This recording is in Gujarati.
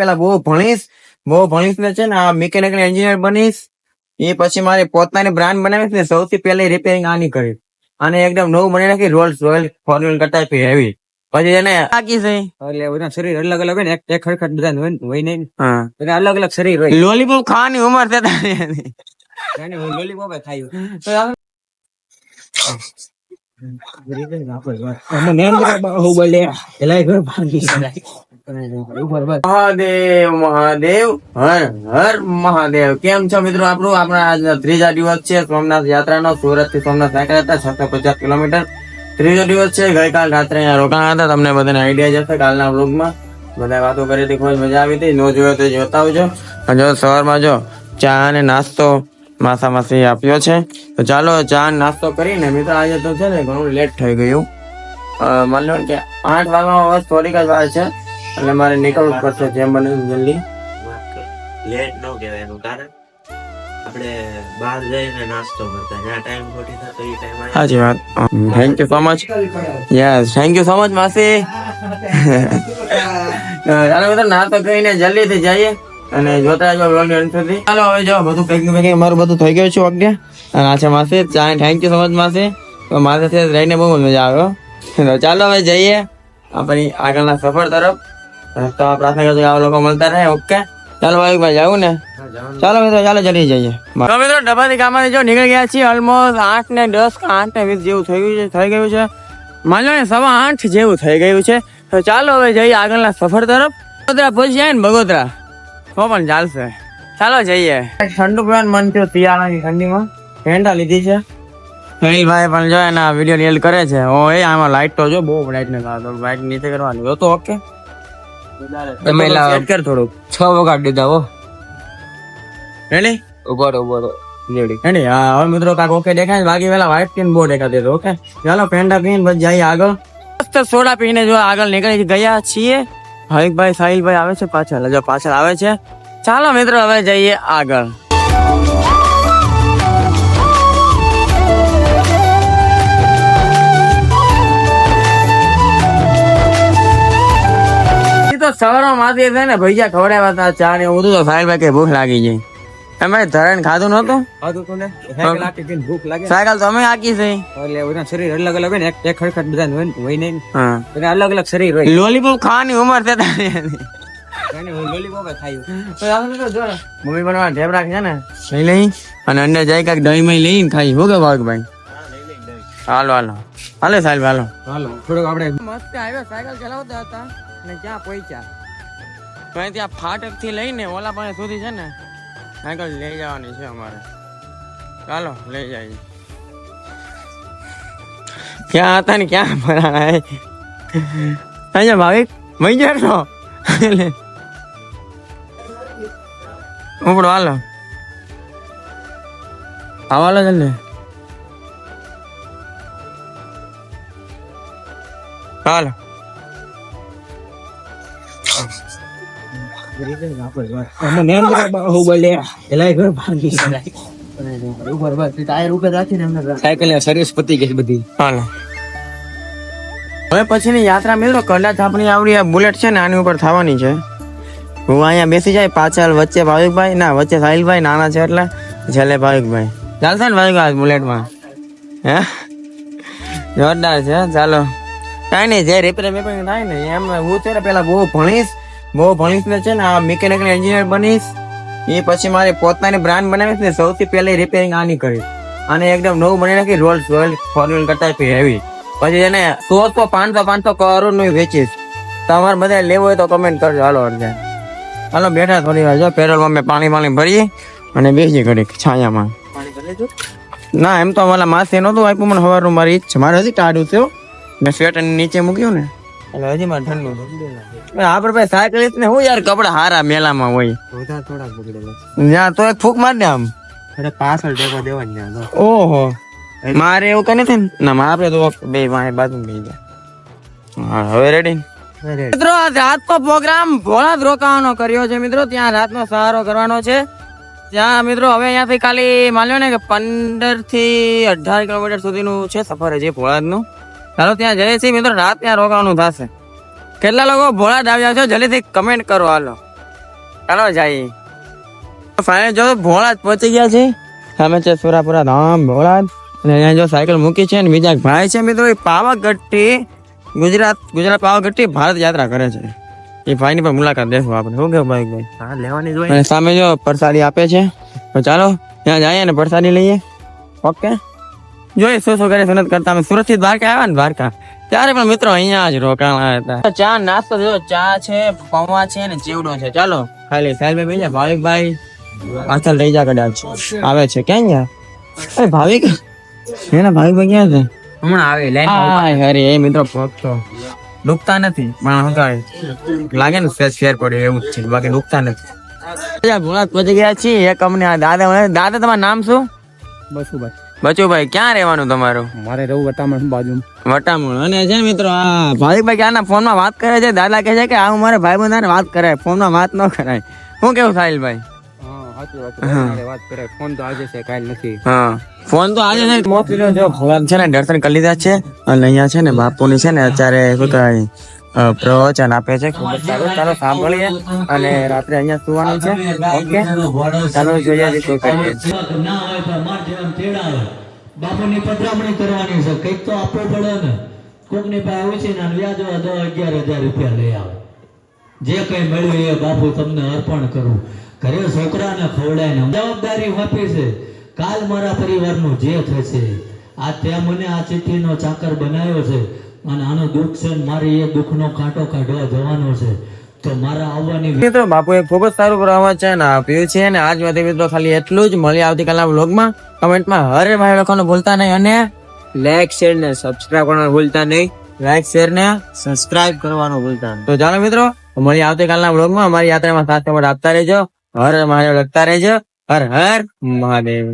પેલા બહુ ભણીશ ને છે ને આ મિકેનિકલ એન્જિનિયર બનીશ. એ પછી મારી પોતાની બ્રાન્ડ બનાવીશ ને સૌથી પહેલા રિપેરિંગ આની કરીશ. અને એકદમ નવું બની નાખી રોલ્સ રોયલ ફોર્મ્યુલા કરતા હેવી. પછી એને બાકી છે એટલે બધા શરીર અલગ અલગ હોય ને એક ખડખડ બધા હોય નહીં. એટલે અલગ અલગ શરીર હોય. લોલીપોપ ખાવાની ઉંમર છે લોલીપોપ ખાયું. મહાદેવ હર હર મહાદેવ. કેમ છો મિત્રો? આપણા ત્રીજા દિવસ છે સોમનાથ યાત્રાનો. સુરત થી સોમનાથ નાખ્યા હતા 750 કિલોમીટર. ત્રીજો દિવસ છે. ગઈકાલ રાત્રે અહીંયા રોકાણા હતા. તમને બધાને આઈડિયા જશે કાલના વ્લોગમાં. બધા વાતો કરી હતી, ખૂબ મજા આવી હતી. નો જોયો તો જોતા આવજો. જો સવારમાં જો ચા અને નાસ્તો માસા માસી આપ્યો છે. તો ચાલો ચા નાસ્તો કરીને મિત્રો આજે તો છે ને ઘણું લેટ થઈ ગયું. માની લો કે 8 વાગ્યામાં બસ થોડીક જ વાર છે એટલે મારે નીકળવું પડશે જેમ બને જલ્દી. લેટ ન કહેવાય એનું કારણ આપણે બહાર જઈને નાસ્તો કરતા જ્યાં ટાઈમ ખોટી થતો એ ટાઈમ. સાચી વાત. Thank you so much. Yes thank you so much માસી. ચાલો મિત્રો નાસ્તો કરીને જલ્દીથી જઈએ અને જોતા જો વ્લોગ અંત સુધી. ચાલો હવે જો બધું પેકિંગ મારું બધું થઈ ગયું છે વાગ્યા. અને આ છે માસી ચા. થેન્ક યુ સો મચ માસી. તો માસી સાથે રહીને બહુ મજા આવ્યો. ચાલો હવે જઈએ આપણી આગળના સફર તરફ. રસ્તામાં પ્રાર્થના કરજો આ લોકો મળતા રહે. ઓકે ચાલો ભાઈ જવું ને? ચાલો મિત્રો ચાલો જલ્દી જઈએ. તો મિત્રો ડબ્બાથી કામમાંથી જો નીકળી ગયા છીએ. ઓલમોસ્ટ 8:10 કે 8:20 જેવું થઈ ગયું છે. માનો ને 8:15 જેવું થઈ ગયું છે. તો ચાલો હવે જઈએ આગળના સફર તરફ. બગોદરા પહોંચી જાય ને બગોદરા તો પણ ચાલશે. ચાલો જઈએ. ઠંડુ પીવાનું મન થયું શિયાળાની ઠંડીમાં. ફેંટા લીધી છે. ભાઈ પણ જો એના વિડીયો રીલ કરે છે. ઓ એ આમાં લાઈટ તો જો બહુ લાઈટ ને લાઈટ નીચે કરવાની તો ઓકે. તમે કર થોડુંક 6 વગાડ દીધા હો. રેડી ઉભો રેડી. હા હવે મિત્રો કાક ઓકે દેખાય. બાકી પેલા વ્હાઈટ પીન બહુ દેખાતી હતી. ઓકે ચાલો ફેંટા પીને પછી જઈએ આગળ. મસ્ત સોડા પીને જો આગળ નીકળી ગયા છીએ. હરીકભાઈ સાહિલભાઈ આવે છે પાછળ આવે છે. ચાલો મિત્રો હવે જઈએ આગળ. સવારમાં માથી છે ને ભૈયા ખવડાવ્યા હતા ચા ને એવું તો સાહિલભાઈ કે ભૂખ લાગી જાય. તમે ધરણ ખાધું નતું? સાયકલ તો અમે આકી છે એટલે શરીર અલગ અલગ હોય ને એક ખડખડ બધા હોય નહીં. અલગ અલગ શરીર હોય. લોલીપોપ ખાવાની ઉંમર છે લોલીપોપ ખાયું. મમ્મી બનવા ઢેબરા છે ને લઈ અને અંદર જાય કાંઈક દહીં માં લઈને ખાઈ. શું કે ભાઈ? હાલો સાહેબ હાલો થોડુંક આપણે મસ્ત આવ્યો. સાયકલ ચલાવતા હતા ને ક્યાં પહોંચ્યા તો ત્યાં ફાટક થી લઈને ઓલા પાસે સુધી છે ને સાયકલ લઈ જવાની છે અમારે. ચાલો લઈ જઈએ. ક્યાં હતા ને ક્યાં ભરાણા ભાવિક મઈ જશો ઉપડો હાલો જલ્દી હાલો. હવે પછીની યાત્રા મિત્રો કદાચ આપણી આવડી બુલેટ છે ને આની ઉપર થવાની છે. હું અહીંયા બેસી જાય પાછળ વચ્ચે ભાવિકભાઈ ના વચ્ચે સાહિલભાઈ નાના છે એટલે છેલ્લે ભાવિકભાઈ. ચાલશે ને ભાવિકભાઈ બુલેટમાં? હે જોરદાર છે. ચાલો કઈ નઈ જે રિપેરિંગ થાય ને એમ હું છે ને પેલા બહુ ભણીશ ને છે ને આ મિકેનિકલ એન્જિનિયર બનીશ. એ પછી મારી પોતાની બ્રાન્ડ બનાવીશ ને સૌથી પહેલા રિપેરિંગ આની કરીશ. અને એકદમ નવું બની નાખી રોલ્સ રોયલ ફોર્મ્યુલા કરતા હેવી. પછી એને 100 500 કરોડ નું વેચીશ. તમારે બધા લેવું હોય તો કમેન્ટ કરજો. હાલો બેઠા થોડી વાર જો પેટ્રોલ પંપે પાણી ભરીએ અને બેસી ઘડી છાયામાં. ના એમ તો મારા માસી નતું આપ્યું મને સવારનું. મારી ઈચ્છા મારે હજી ટાઢું થયો મેં સ્વેટર નીચે મૂક્યું ને એટલે હજી મારે ઠંડુ. આપડે ભાઈ સાયકલિસ્ટ ને હું યાર કપડા હારા મેલામાં હોય થોડા તો એક ફૂક માર દે આમ પાછળ દેવાની. ઓહો મારે એવું કઈ નથી ના મારે તો બે બાજુ ગઈ જાય. હવે રેડી મિત્રો રાતનો પ્રોગ્રામ ભોળાદ રોકાવાનો કર્યો છે મિત્રો. ત્યાં રાતનો સહારો કરવાનો છે ત્યાં મિત્રો. હવે અહીંયાથી ખાલી માન્યો ને કે 15 થી 18 કિલોમીટર સુધીનું છે સફર છે ભોળાદનું. ચાલો ત્યાં જઈએ છીએ મિત્રો. રાત ત્યાં રોકાવાનું થશે. કેટલા લોકો ભોળાદ આવ્યા છો જલ્દીથી કમેન્ટ કરો. હાલો ચાલો જઈએ ફાઇનલ જો ભોળાજ પહોંચી ગયા છે સામે છે સુરાપુરા ધામ ભોળાજ અને અહીંયા જો સાયકલ મૂકી છે અને બીજા એક ભાઈ છે મિત્રો એ પાવાગઢથી ગુજરાત પાવાગઢથી ભારત યાત્રા કરે છે એ ભાઈની પણ મુલાકાત લેશું આપણે શું કેવું ભાઈ હા લેવાની જ હોય અને સામે જો પ્રસાદી આપે છે તો ચાલો ત્યાં જઈએ ને પ્રસાદી લઈએ ઓકે જોઈએ શું કરે સુરત કરતા અમે સુરત થી દ્વારકા આવ્યા ને દ્વારકા ત્યારે પણ મિત્રો અહીંયા જ રોકાણા હતા ચા નાસ્તો જો ચા છે પૌવા છે ને ચેવડો છે ચાલો ખાલી સાહેબ બીજા ભાવિકભાઈ પાછળ રહી જા કદાચ આવે છે ક્યાં ગયા અરે ભાવિક એના ભાવિકભાઈ ક્યાં છે હમણાં આવે હા અરે એ મિત્રો પહોંચતો ડૂબતા નથી પણ શું કહે લાગે ને ફેર પડ્યો એવું જ છે બાકી ડૂબતા નથી ભોળાજ પહોંચી ગયા છીએ એક અમને દાદા તમારું નામ શું બચુભાઈ ક્યાં રહેવાનું તમારું મારે રહું વટામણ બાજુ વટામણ અને છે ને મિત્રો આ ભાવિકભાઈ ક્યાંના ફોનમાં વાત કરે છે દાદા કહે છે કે આ મારે ભાઈ બંધાને વાત કરાય ફોનમાં વાત ન કરાય શું કેવું સાહિલભાઈ વાત કરે ફોન તો આજે છે કાલ નથી હા ફોન તો આજે છે મોકલી લો જો ભગવાન છે ને દર્શન કરી લીધા છે અને અહીંયા છે ને બાપુની છે ને અત્યારે શું કહેવાય પ્રવચન આપે છે ખૂબ જ સારું ચાલો સાંભળીએ અને રાત્રે અહીંયા સુવાનું છે ઓકે ચાલો જોઈએ શું કરીએ ના હોય તો માર જેમ તેડા આવે બાપુની પધરામણી કરવાની છે કંઈક તો આપવું પડે ને કોકની પાસે ઓછી ના વ્યાજ 11,000 રૂપિયા લઈ આવે જે કઈ મળ્યું એ બાપુ તમને અર્પણ કરું ઘરે છોકરાને ખવડાય ને જવાબદારી આપી છે કાલ મારા પરિવારનું જે થશે આ તે મને આ ચિઠ્ઠીનો ચાકર બનાવ્યો છે અને આનું દુઃખ છે ને મારે એ દુઃખનો કાંટો કાઢવા જવાનો છે તો મારા આવવાની મિત્રો બાપુ એક ખૂબ જ સારું પ્રવચન આપ્યું છે અને આજ માટે મિત્રો ખાલી એટલું જ મળી આવતીકાલના વ્લોગમાં કમેન્ટમાં હરે ભાઈ લખવાનું ભૂલતા નહીં અને લાઈક શેર ને સબસ્ક્રાઇબ કરવાનું ભૂલતા નહીં લાઈક શેર ને સબસ્ક્રાઇબ કરવાનું ભૂલતા નહીં. તો ચાલો મિત્રો મળી આવતીકાલના વ્લોગમાં અમારી યાત્રામાં સાથે આપતા રહેજો હર મહાદેવ લખતા રહેજો હર હર મહાદેવ.